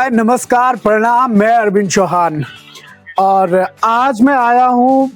हाय, नमस्कार, प्रणाम। मैं अरविंद चौहान और आज मैं आया हूँ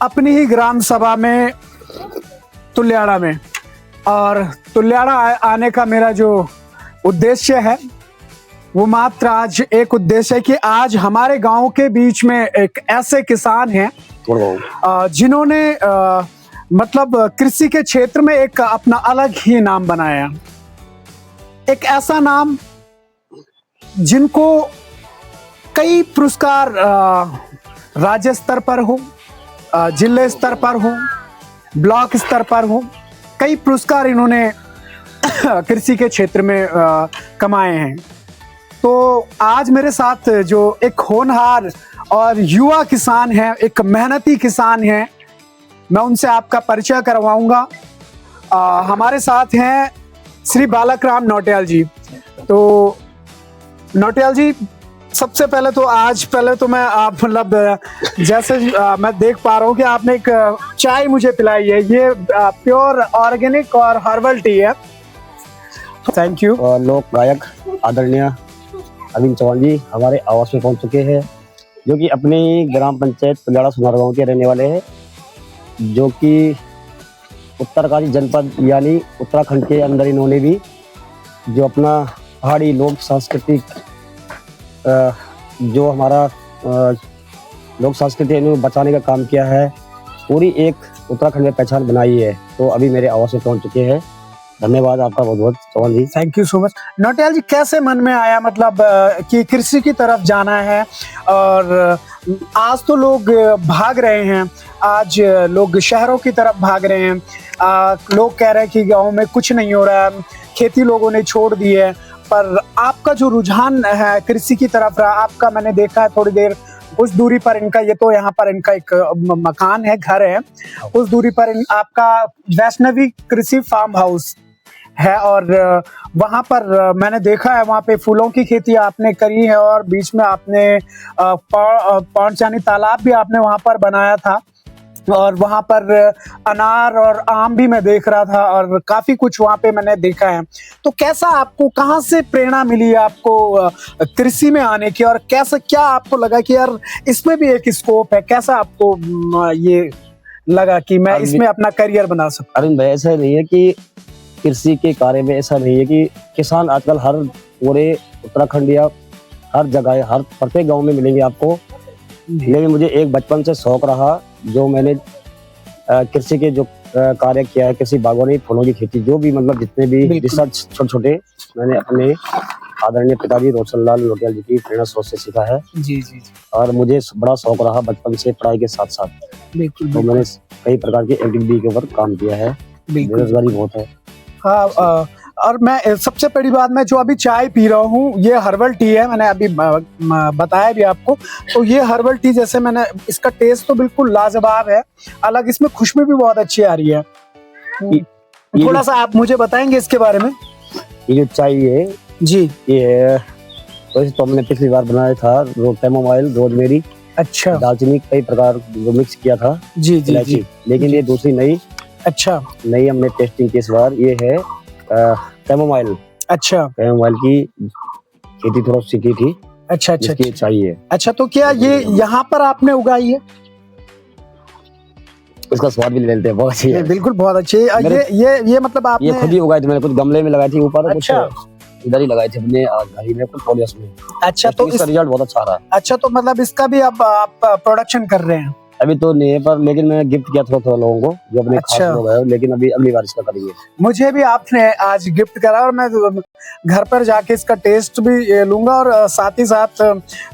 अपनी ही ग्राम सभा में तुल्याड़ा में। और तुल्याड़ा आने का मेरा जो उद्देश्य है वो मात्र आज एक उद्देश्य है कि आज हमारे गांव के बीच में एक ऐसे किसान हैं जिन्होंने मतलब कृषि के क्षेत्र में एक अपना अलग ही नाम बनाया। एक ऐसा नाम जिनको कई पुरस्कार राज्य स्तर पर हो, जिले स्तर पर हो, ब्लॉक स्तर पर हो, कई पुरस्कार इन्होंने कृषि के क्षेत्र में कमाए हैं। तो आज मेरे साथ जो एक होनहार और युवा किसान है, एक मेहनती किसान है, मैं उनसे आपका परिचय करवाऊंगा। हमारे साथ हैं श्री बालक राम नौटियाल जी। तो नौटियाल जी, सबसे पहले तो मैं आप मतलब जैसे मैं देख पा रहा हूँ कि आपने एक चाय मुझे पिलाई है, ये प्योर ऑर्गेनिक और हर्बल टी है। Thank you. लोक गायक आदरणीय अरविंद चौहान जी हमारे आवास में पहुंच चुके हैं, जो कि अपनी ग्राम पंचायत तुल्याड़ा सोनार गांव के रहने वाले हैं, जो कि उत्तरकाशी जनपद यानी उत्तराखंड के अंदर इन्होंने भी जो अपना पहाड़ी लोक सांस्कृतिक जो हमारा लोक संस्कृति है इन्होंने बचाने का काम किया है। पूरी एक उत्तराखंड में पहचान बनाई है। तो अभी मेरे आवास में पहुंच चुके हैं। धन्यवाद आपका बहुत बहुत Chauhan ji. Thank you so much. Nautiyal ji, कैसे मन में आया मतलब कि कृषि की तरफ जाना है? और आज तो लोग भाग रहे हैं, आज लोग शहरों की तरफ भाग रहे हैं। लोग कह रहे हैं कि गाँव में कुछ नहीं हो रहा है, खेती लोगों ने छोड़ दी है। पर आपका जो रुझान है कृषि की तरफ रहा, आपका मैंने देखा है थोड़ी देर उस दूरी पर इनका, ये तो यहाँ पर इनका एक मकान है, घर है, उस दूरी पर आपका वैष्णवी कृषि फार्म हाउस है। और वहाँ पर मैंने देखा है, वहाँ पे फूलों की खेती आपने करी है और बीच में आपने पौंड यानी तालाब भी आपने वहाँ पर बनाया था। और वहाँ पर अनार और आम भी मैं देख रहा था और काफी कुछ वहाँ पे मैंने देखा है। तो कैसा, आपको कहाँ से प्रेरणा मिली आपको कृषि में आने की, और कैसा क्या आपको लगा कि यार इसमें भी एक स्कोप है? कैसा आपको ये लगा कि मैं इसमें अपना करियर बना सकता? अरविंद भाई, ऐसा नहीं है कि कृषि के कार्य में ऐसा नहीं है कि किसान आजकल हर पूरे उत्तराखंड या हर जगह हर प्रत्येक गाँव में मिलेंगे आपको। लेकिन मुझे एक बचपन से शौक रहा, जो मैंने कृषि के जो कार्य किया है, कृषि बागवानी, फूलों की खेती, जो भी मतलब जितने भी रिसर्च छोटे छोटे मैंने अपने आदरणीय पिताजी रोशनलाल नौटियाल जी की प्रेरणा स्रोत से सीखा है। जी जी। और मुझे बड़ा शौक रहा बचपन से पढ़ाई के साथ साथ। बिल्कुल। तो मैंने कई प्रकार की एक्टिविटी के ऊपर काम किया है। बेरोजगारी बहुत है। हाँ, और मैं सबसे बड़ी बात, मैं जो अभी चाय पी रहा हूँ ये हर्बल टी है, मैंने अभी बताया भी आपको। तो ये हर्बल टी, जैसे मैंने इसका टेस्ट तो बिल्कुल लाजवाब है, अलग इसमें खुशबू भी बहुत अच्छी आ रही है। थोड़ा सा आप मुझे बताएंगे इसके बारे में? ये जो चाय है जी, ये तो हमने पिछली बार बनाया था, कैमोमाइल, रोजमेरी, अच्छा, दालचीनी, कई प्रकार जो मिक्स किया था। जी जी जी। लेकिन ये दूसरी नई, अच्छा, नई हमने टेस्टिंग की इस बार। ये है कैमोमाइल। अच्छा, कैमोमाइल की खेती थोड़ा सीखी थी। अच्छा अच्छा, चाहिए। अच्छा, तो क्या ये यहाँ पर आपने उगाई है? इसका स्वाद भी लेते हैं, बहुत अच्छी है। बिल्कुल, बहुत अच्छी है। ये मतलब आपने ये खुद ही उगाई थी, मैंने कुछ गमले में लगाई थी ऊपर। अच्छा, कुछ इधर ही लगाई थी अपने घर में, कुछ पॉलियस में। अच्छा, तो इसका रिजल्ट बहुत अच्छा रहा। अच्छा, तो मतलब इसका भी अब आप प्रोडक्शन कर रहे हैं? अभी तो नहीं है, पर लेकिन मैंने गिफ्ट किया थोड़ा लोगों को जो अपने खास लोग हैं, लेकिन अभी अगली बार इसका करेंगे। मुझे भी आपने आज गिफ्ट करा और मैं घर पर जाके इसका टेस्ट भी लूंगा और साथ ही साथ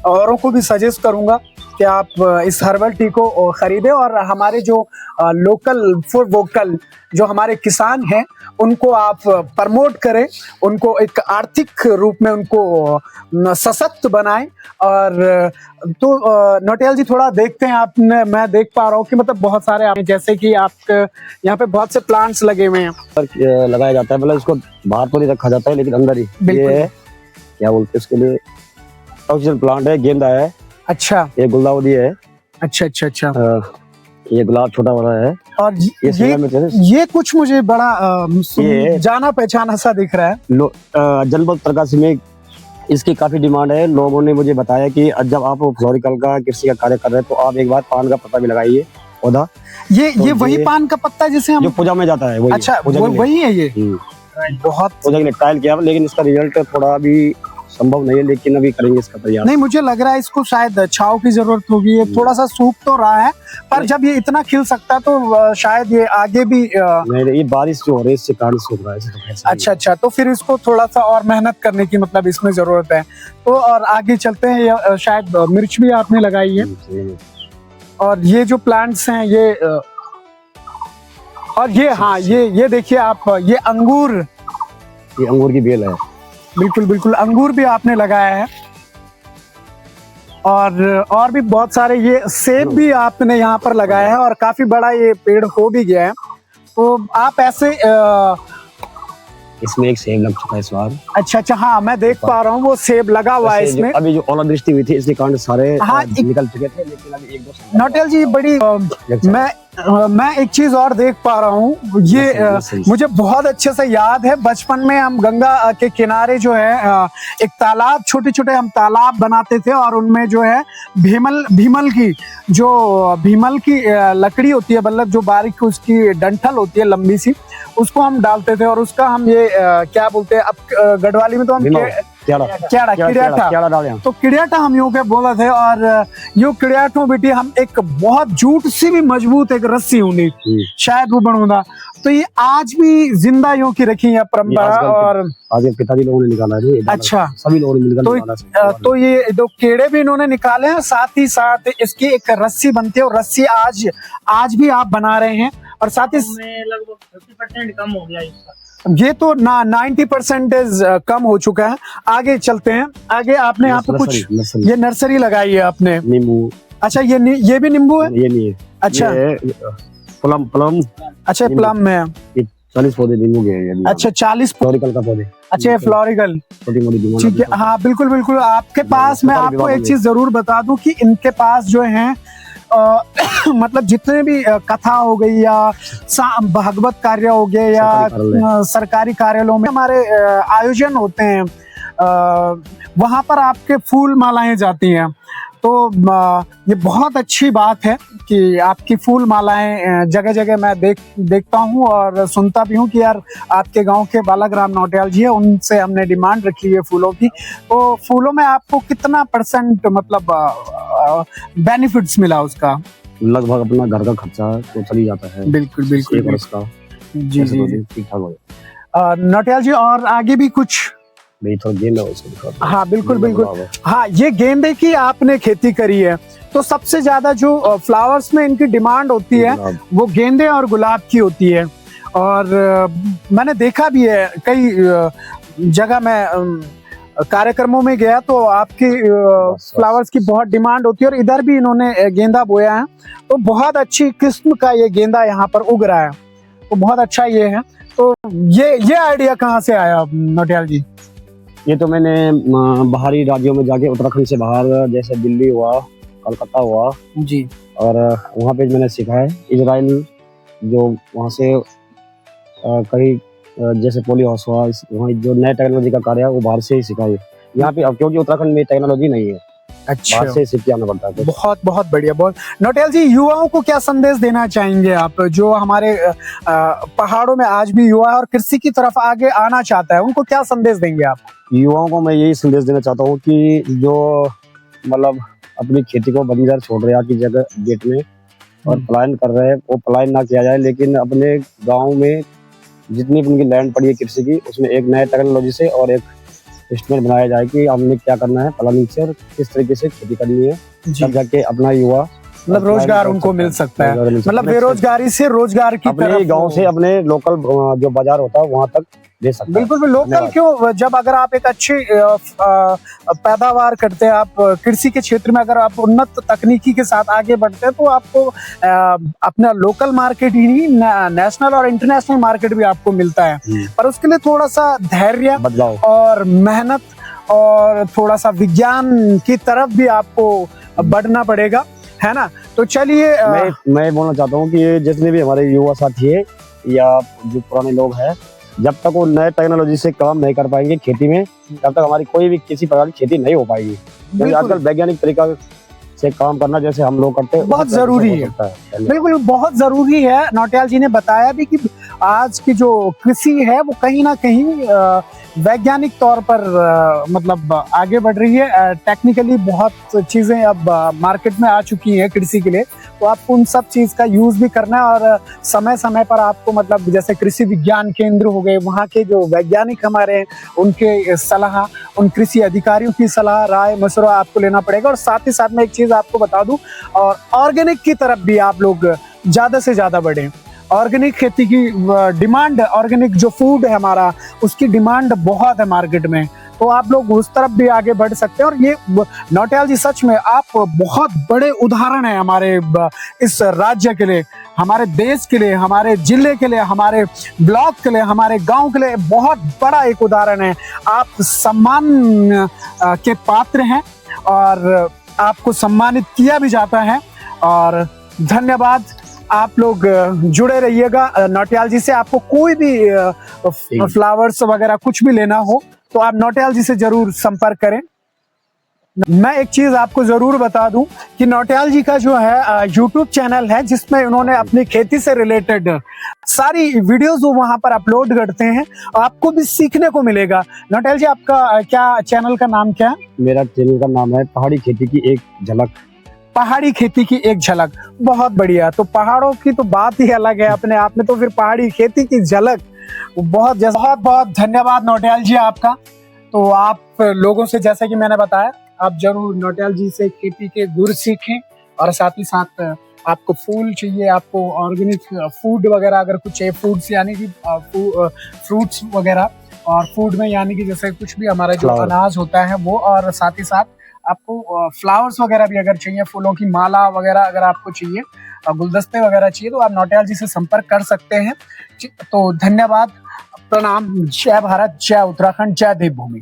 औरों को भी सजेस्ट करूंगा कि आप इस हर्बल टी को खरीदें और हमारे जो लोकल फॉर वोकल जो हमारे किसान हैं उनको आप प्रमोट करें, उनको एक आर्थिक रूप में उनको सशक्त बनाएं। और तो नौटियाल जी, थोड़ा देखते हैं आपने, मैं देख पा रहा हूँ कि मतलब बहुत सारे आप, जैसे कि आपके यहाँ पे बहुत से प्लांट्स लगे हुए हैं। लगाया जाता है, मतलब इसको बाहर तो नहीं रखा जाता है, लेकिन अंदर ही। ये क्या बोलते हैं इसके लिए, ऑक्सीजन प्लांट है, गेंदा है। अच्छा, ये गुलदाउदी है। अच्छा अच्छा अच्छा। ये गुलाब छोटा वाला है। और ये कुछ मुझे बड़ा जाना पहचाना सा दिख रहा है। जनपद प्रकाश में इसकी काफी डिमांड है। लोगों ने मुझे बताया कि जब आप फ्लोरिकल का कृषि का कार्य कर रहे हैं तो आप एक बार पान का पत्ता भी लगाइए पौधा। ये वही पान का पत्ता जिसे हम जो पूजा में जाता है वही। अच्छा वही है ये। बहुत पूजा के लिए ट्रायल किया, लेकिन इसका रिजल्ट थोड़ा भी संभव नहीं है, लेकिन अभी करेंगे इसका प्रयास। नहीं, मुझे लग रहा है इसको शायद छांव की जरूरत होगी। ये थोड़ा सा सूख तो रहा है, पर जब ये इतना खिल सकता तो शायद ये आगे भी नहीं, ये बारिश जो हो रही है इससे कारण सूख रहा है। अच्छा, तो फिर इसको थोड़ा सा और मेहनत करने की मतलब इसमें जरूरत है। तो और आगे चलते हैं। ये शायद मिर्च भी आपने लगाई है, और ये जो प्लांट्स हैं ये और ये हाँ ये देखिए आप, ये अंगूर की बेल है। बिल्कुल अंगूर भी आपने लगाया है, और भी बहुत सारे, ये सेब भी आपने यहाँ पर लगाया है और काफी बड़ा ये पेड़ हो भी गया है। तो आप ऐसे इसमें एक सेब लग चुका है इस बार। अच्छा, हाँ मैं देख पा रहा हूँ वो सेब लगा हुआ है इसमें। अभी जो ओलावृष्टि हुई थी इसके कारण सारे निकल चुके थे, लेकिन अभी एक दो नौटियाल जी बड़ी मैं एक चीज और देख पा रहा हूँ। ये मुझे बहुत अच्छे से याद है, बचपन में हम गंगा के किनारे जो है एक तालाब, छोटे हम तालाब बनाते थे, और उनमें जो है भीमल की लकड़ी होती है, मतलब जो बारीक उसकी डंठल होती है लंबी सी, उसको हम डालते थे, और उसका हम ये क्या बोलते हैं अब गढ़वाली में, तो हम किड़ियाटा, तो किड़ियाटा हम यूं के बोला थे। और यो किड़ियाटों बेटी हम एक बहुत जूट सी भी मजबूत एक रस्सी होनी शायद वो बनूंगा, तो ये आज भी जिंदा यूं की रखी है परंपरा। और आज पिताजी लोगों ने निकाला है। अच्छा, सभी लोगों ने निकाला तो ये दो कीड़े भी इन्होंने निकाले हैं, साथ ही साथ इसकी एक रस्सी बनती है, और रस्सी आज भी आप बना रहे हैं, और साथ ही लगभग 50% कम हो गया इसका। ये तो 90% कम हो चुका है। आगे चलते हैं। आगे आपने यहाँ पे कुछ ये नर्सरी लगाई है आपने, नींबू। अच्छा, ये भी नींबू है? ये नहीं है। अच्छा, प्लम। अच्छा, प्लम में 40 पौधे नींबू के। अच्छा, 40 फ्लोरिकल का पौधे। अच्छा, फ्लोरिकल, ठीक है। हाँ बिल्कुल आपके पास, मैं आपको एक चीज जरूर बता दूं कि इनके पास जो है मतलब जितने भी कथा हो गई या भागवत कार्य हो गए या सरकारी कार्यालयों में हमारे आयोजन होते हैं, वहां पर आपके फूल मालाएं जाती हैं। तो ये बहुत अच्छी बात है कि आपकी फूल मालाएं जगह जगह मैं देखता हूँ और सुनता भी हूँ कि यार आपके गांव के बालक राम नौटियाल जी है, उनसे हमने डिमांड रखी है फूलों की। तो फूलों में आपको कितना % मतलब बेनिफिट्स मिला उसका? लगभग अपना घर का खर्चा तो चल ही जाता है। बिल्कुल एक वर्ष का। जी ठीक ठाक हो गया। नौटियाल जी, और आगे भी कुछ? हाँ बिल्कुल। हाँ, ये गेंदे की आपने खेती करी है, तो सबसे ज्यादा जो फ्लावर्स में इनकी डिमांड होती है वो गेंदे और गुलाब की होती है। और मैंने देखा भी है कई जगह में कार्यक्रमों में गया तो आपकी फ्लावर्स की बहुत डिमांड होती है, और इधर भी इन्होंने गेंदा बोया है, तो बहुत अच्छी किस्म का ये गेंदा यहाँ पर उग रहा है, तो बहुत अच्छा ये है। तो ये आइडिया कहाँ से आया नौटियाल जी? ये तो मैंने बाहरी राज्यों में जाके, उत्तराखंड से बाहर जैसे दिल्ली हुआ, कलकत्ता हुआ जी, और वहाँ पे मैंने सीखा है। इजराइल जो वहाँ से कई जैसे पॉली हाउस हुआ, वहाँ जो नए टेक्नोलॉजी का कार्य है वो बाहर से ही सीखा है। यहाँ पे अब क्योंकि उत्तराखंड में टेक्नोलॉजी नहीं है, अच्छा, बाहर से सीख के आना पड़ता है। बहुत बढ़िया। बहुत नौटियाल जी, युवाओं को क्या संदेश देना चाहेंगे आप, जो हमारे पहाड़ों में आज भी युवा है और कृषि की तरफ आगे आना चाहता है, उनको क्या संदेश देंगे आप? युवाओं को मैं यही संदेश देना चाहता हूँ कि जो मतलब अपनी खेती को बंजर छोड़ रहे हैं की जगह गेट में और पलायन कर रहे हैं, वो पलायन ना किया जाए, लेकिन अपने गाँव में जितनी भी उनकी लैंड पड़ी है कृषि की, उसमें एक नए टेक्नोलॉजी से और एक एस्टिमेट बनाया जाए कि हमने क्या करना है, प्लानिंग से और किस तरीके से खेती करनी है, तब जाके अपना युवा मतलब रोजगार उनको मिल सकता है, मतलब बेरोजगारी से रोजगार की अपने गांव से अपने लोकल जो बाजार होता है वहां तक दे सकते हैं। बिल्कुल लोकल क्यों, जब अगर आप एक अच्छी पैदावार करते हैं, आप कृषि के क्षेत्र में अगर आप उन्नत तकनीकी के साथ आगे बढ़ते हैं, तो आपको अपना लोकल मार्केट ही नहीं, नेशनल और इंटरनेशनल मार्केट भी आपको मिलता है। पर उसके लिए थोड़ा सा धैर्य और मेहनत और थोड़ा सा विज्ञान की तरफ भी आपको बढ़ना पड़ेगा, है ना। तो चलिए, मैं बोलना चाहता हूँ कि जितने भी हमारे युवा साथी है या जो पुराने लोग हैं, जब तक वो नए टेक्नोलॉजी से काम नहीं कर पाएंगे खेती में, तब तक हमारी कोई भी किसी प्रकार की खेती नहीं हो पाएगी। क्योंकि आजकल वैज्ञानिक तरीका से काम करना जैसे हम लोग करते हैं बहुत जरूरी है। बिल्कुल बहुत जरूरी है। नौटियाल जी ने बताया भी कि आज की जो कृषि है वो कहीं ना कहीं वैज्ञानिक तौर पर मतलब आगे बढ़ रही है। टेक्निकली बहुत चीजें अब मार्केट में आ चुकी हैं कृषि के लिए, तो आपको उन सब चीज का यूज भी करना है और समय समय पर आपको मतलब जैसे कृषि विज्ञान केंद्र हो गए, वहाँ के जो वैज्ञानिक हमारे हैं उनके सलाह, उन कृषि अधिकारियों की सलाह राय मशवरा आपको लेना पड़ेगा। और साथ ही साथ में एक चीज आपको बता दूं, और ऑर्गेनिक की तरफ भी आप लोग ज्यादा से ज्यादा बढ़ें। ऑर्गेनिक खेती की डिमांड, ऑर्गेनिक जो फूड है हमारा, उसकी डिमांड बहुत है मार्केट में, तो आप लोग उस तरफ भी आगे बढ़ सकते हैं। और ये नौटियाल जी सच में आप बहुत बड़े उदाहरण है हमारे इस राज्य के लिए, हमारे देश के लिए, हमारे जिले के लिए, हमारे ब्लॉक के लिए, हमारे गांव के लिए बहुत बड़ा एक उदाहरण है। आप सम्मान के पात्र हैं और आपको सम्मानित किया भी जाता है। और धन्यवाद, आप लोग जुड़े रहिएगा नौटियाल जी से। आपको कोई भी फ्लावर्स वगैरह कुछ भी लेना हो तो आप नौटियाल जी से जरूर संपर्क करें। मैं एक चीज आपको जरूर बता दूं कि नौटियाल जी का जो है YouTube चैनल है, जिसमें उन्होंने अपनी खेती से रिलेटेड सारी वीडियोस वो वहां पर अपलोड करते हैं, आपको भी सीखने को मिलेगा। नौटियाल जी आपका क्या चैनल का नाम क्या है? मेरा चैनल का नाम है पहाड़ी खेती की एक झलक। पहाड़ी खेती की एक झलक, बहुत बढ़िया। तो पहाड़ों की तो बात ही अलग है अपने आप में, तो फिर पहाड़ी खेती की झलक बहुत बहुत धन्यवाद नौटियाल जी आपका। तो आप लोगों से, जैसे कि मैंने बताया, आप जरूर नौटियाल जी से खेती के गुर सीखें। और साथ ही साथ आपको फूल चाहिए, आपको ऑर्गेनिक फूड वगैरह अगर कुछ चाहिए, फूड्स यानी कि फ्रूट्स वगैरह, और फूड में यानी कि जैसे कुछ भी हमारा जो अनाज होता है वो, और साथ ही साथ आपको फ्लावर्स वगैरह भी अगर चाहिए, फूलों की माला वगैरह अगर आपको चाहिए, गुलदस्ते वगैरह चाहिए, तो आप नौटियाल जी से संपर्क कर सकते हैं। तो धन्यवाद, प्रणाम, जय भारत, जय उत्तराखंड, जय देवभूमि।